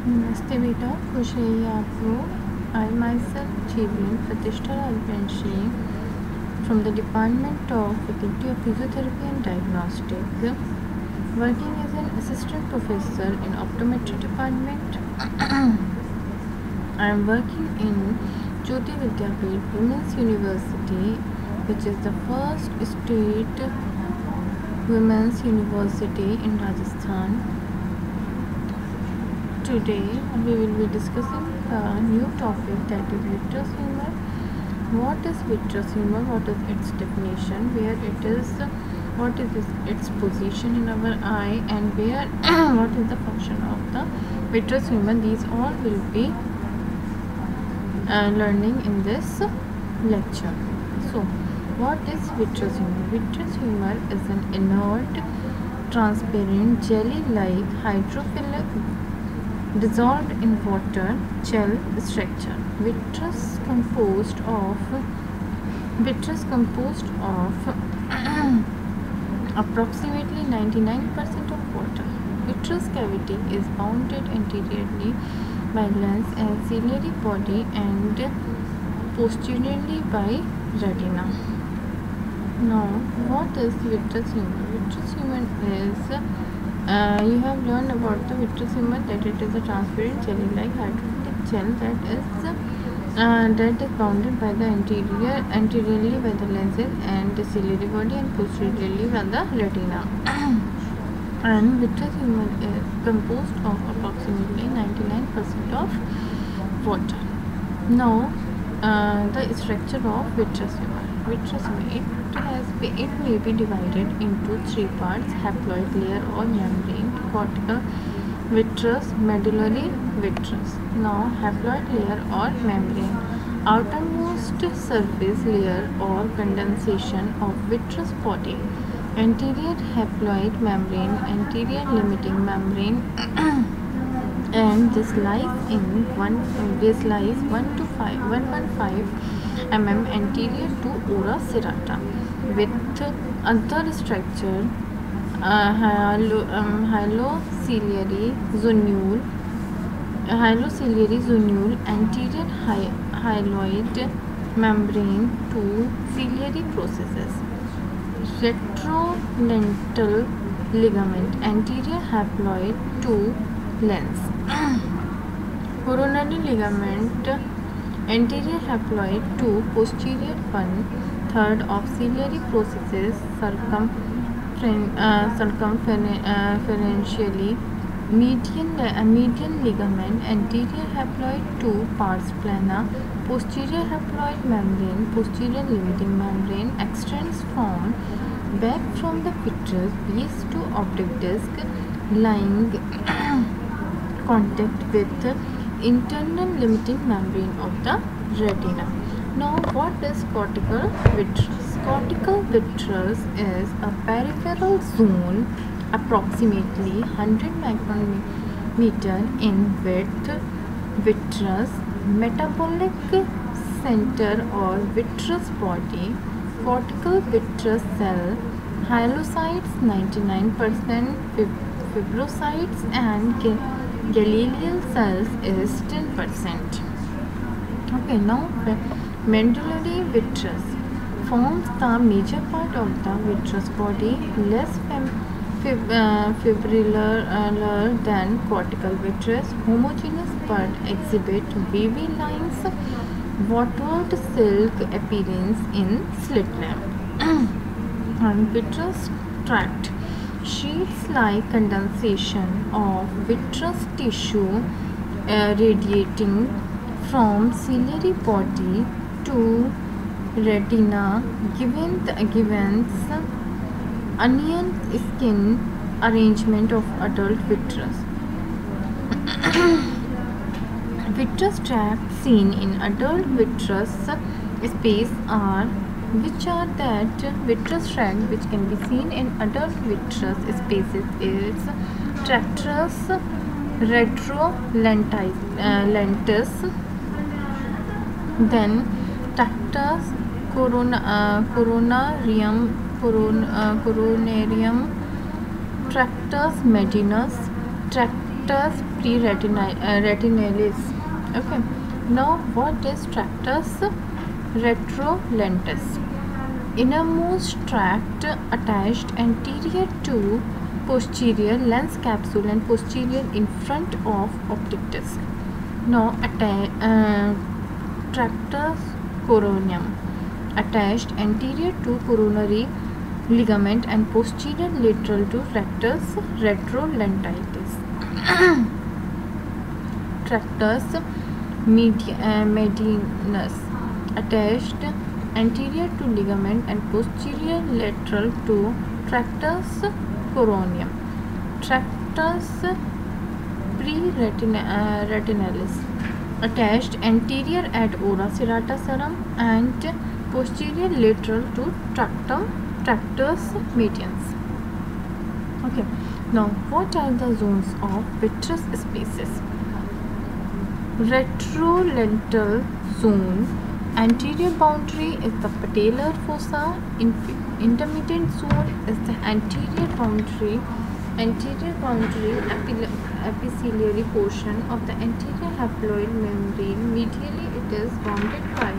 नमस्ते बेटा, खुश रहिए आप लोग। आई माई सेल्फ जीवन प्रतिष्ठा Rajvanshi from the Department of Faculty of Physiotherapy and Diagnostic, working as an assistant professor in optometry department. I am working in Jyoti Vidyapith Women's University, which is the first state women's university in Rajasthan. Today we will be discussing a new topic, that is vitreous humor. What is vitreous humor? What is its definition? Where it is? What is its position in our eye? And where? What is the function of the vitreous humor? These all will be learning in this lecture. So, what is vitreous humor? Vitreous humor is an inert, transparent, jelly-like hydrophilic dissolved in water gel structure. Vitreous composed of approximately 99% of water. Vitreous cavity is bounded anteriorly by lens and ciliary body and posteriorly by retina. Now, what is vitreous humor? Vitreous humor is you have learned about the vitreous humor, that it is a transparent jelly-like hydrophilic gel that is bounded by the anteriorly by the lenses and the ciliary body and posteriorly by the retina. And vitreous humor is composed of approximately 99% of water. Now, the structure of vitreous humor. Vitreous humor, it may be divided into three parts: haploid layer or membrane, cortical vitreous, medullary vitreous. Now, haploid layer or membrane, outermost surface layer or condensation of vitreous body, anterior haploid membrane, anterior limiting membrane, and this lies 115 mm anterior to ora serrata, with other structure hyalociliary zonule, anterior hyaloid membrane to ciliary processes, retrolental ligament, anterior haploid to lens, coronary ligament, anterior haploid to posterior 1/3 of ciliary processes, circumferentially, median ligament, anterior haploid to pars plana, posterior haploid membrane, posterior limiting membrane, extends from back from the vitreous base to optic disc, lying contact with internal limiting membrane of the retina. Now, what is cortical vitreous? Cortical vitreous is a peripheral zone approximately 100 micrometer in width. Vitreous metabolic center or vitreous body, cortical vitreous cell, hyalocytes 99%, fibrocytes and Gallial cells is 10%. Okay, now medullary vitreous forms the major part of the vitreous body, less fibrillar than cortical vitreous, homogeneous but exhibit wavy lines, wattled silk appearance in slit lamp. And vitreous tract, sheets like condensation of vitreous tissue radiating from ciliary body to retina, gives onion skin arrangement of adult vitreous. Vitreous tract seen in adult vitreous space are that vitreous tract which can be seen in adult vitreous spaces is tractus retrolentis, then tractus coronarium, tractus medianus, Tractus pre-retinalis. Okay. Now, what is Tractus retrolentis? Innermost tract attached anterior to posterior lens capsule and posterior in front of optic disc. Now, tractus coroneum attached anterior to coronary ligament and posterior lateral to rectus retrolentitis. Tractus medianus attached anterior to ligament and posterior lateral to tractus coroneum. Tractus pre-retinalis attached anterior at ora serrata cerum and posterior lateral to tractus medians. Okay. Now, what are the zones of vitreous spaces? Retrolental zone. Anterior boundary is the patellar fossa. Intermediate zone is the anterior boundary epicellary portion of the anterior haploid membrane. Medially, it is bounded by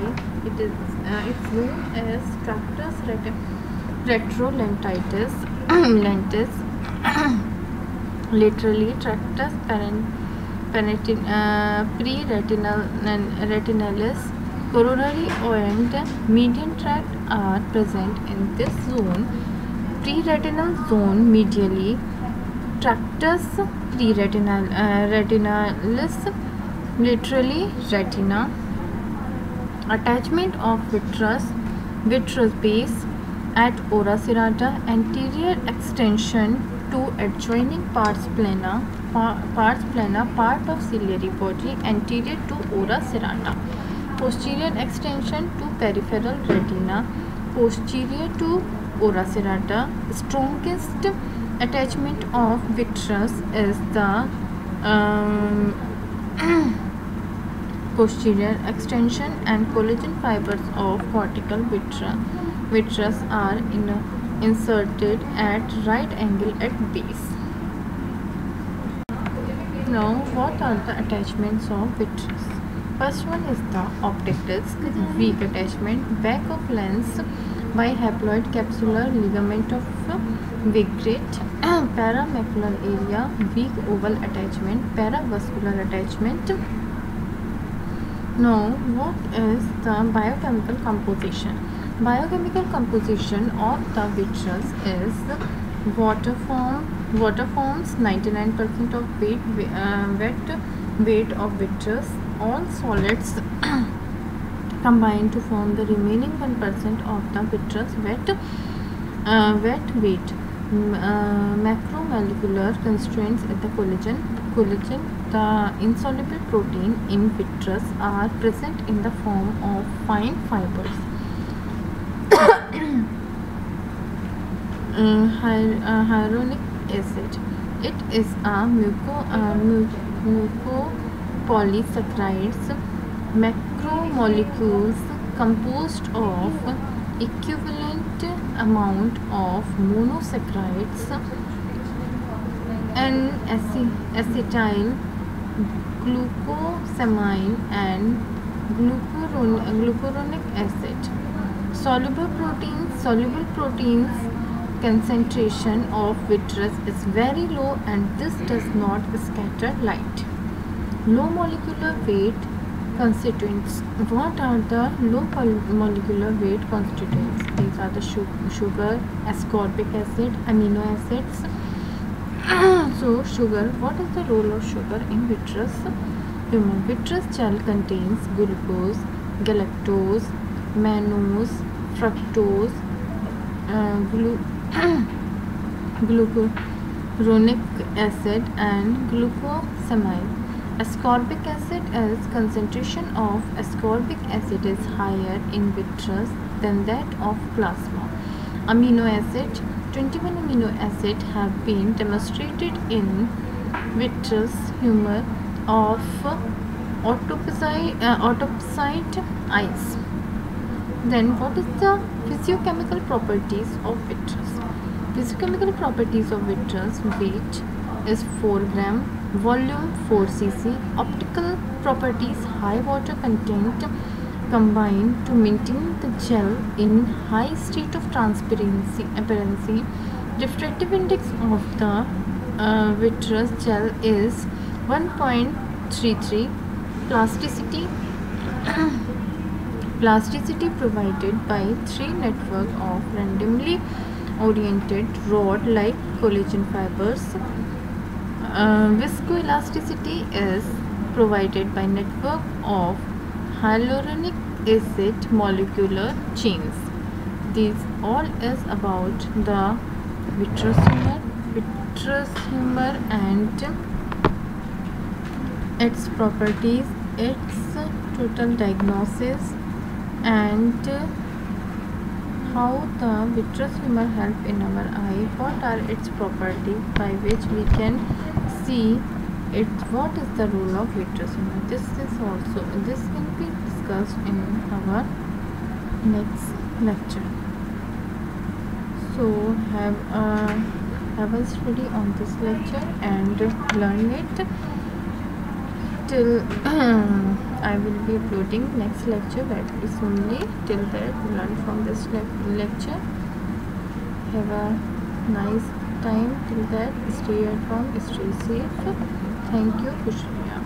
it's known as tractus retrolentitis lentis. Laterally, tractus pre-retinalis, coronary and median tract are present in this zone. Pre-retinal zone medially, tractus retinalis, laterally retina. Attachment of vitreous base at ora serrata, anterior extension to adjoining pars plana, part of ciliary body anterior to ora serrata. Posterior extension to peripheral retina, posterior to ora serrata. Strongest attachment of vitreous is the posterior extension, and collagen fibers of cortical vitreous are inserted at right angle at base. Now, what are the attachments of vitreous? First one is the optic disc, weak attachment, back of lens by haploid capsular ligament of Vigrate, paramacular area, weak oval attachment, paravascular attachment. Now, what is the biochemical composition? Biochemical composition of the vitreous is water forms 99% of wet weight of vitreous. All solids combine to form the remaining 1% of the vitreous wet weight. Macromolecular constraints at the collagen, the insoluble protein in vitreous, are present in the form of fine fibers. Hyaluronic acid. It is a mucopolysaccharides macromolecules composed of equivalent amount of monosaccharides and acetyl glucosamine and glucuronic acid. Soluble proteins concentration of vitreous is very low, and this does not scatter light. Low molecular weight constituents. What are the low molecular weight constituents? These are the sugar, ascorbic acid, amino acids. So, sugar. What is the role of sugar in vitreous? Human vitreous gel contains glucose, galactose, mannose, fructose, glucuronic acid and glucosamine. Ascorbic acid is concentration of ascorbic acid is higher in vitreous than that of plasma. Amino acid, 21 amino acid have been demonstrated in vitreous humor of autopside eyes. Then, what is the physiochemical properties of vitreous? Physiochemical properties of vitreous: weight is 4 gram, volume 4 cc, optical properties, high water content combined to maintain the gel in high state of transparency. Refractive index of the vitreous gel is 1.33. Plasticity plasticity provided by 3 network of randomly oriented rod like collagen fibers. Viscoelasticity is provided by network of hyaluronic acid molecular chains. This all is about the vitreous humor and its properties, its total diagnosis, and how the vitreous humor help in our eye, what are its properties by which we can see it, what is the role of vitreous humor. This will be discussed in our next lecture. So have a study on this lecture and learn it till I will be uploading next lecture very soonly. Till that, learn from this lecture. Have a nice time. Till that, stay at home, stay safe. Thank you. Kushriya.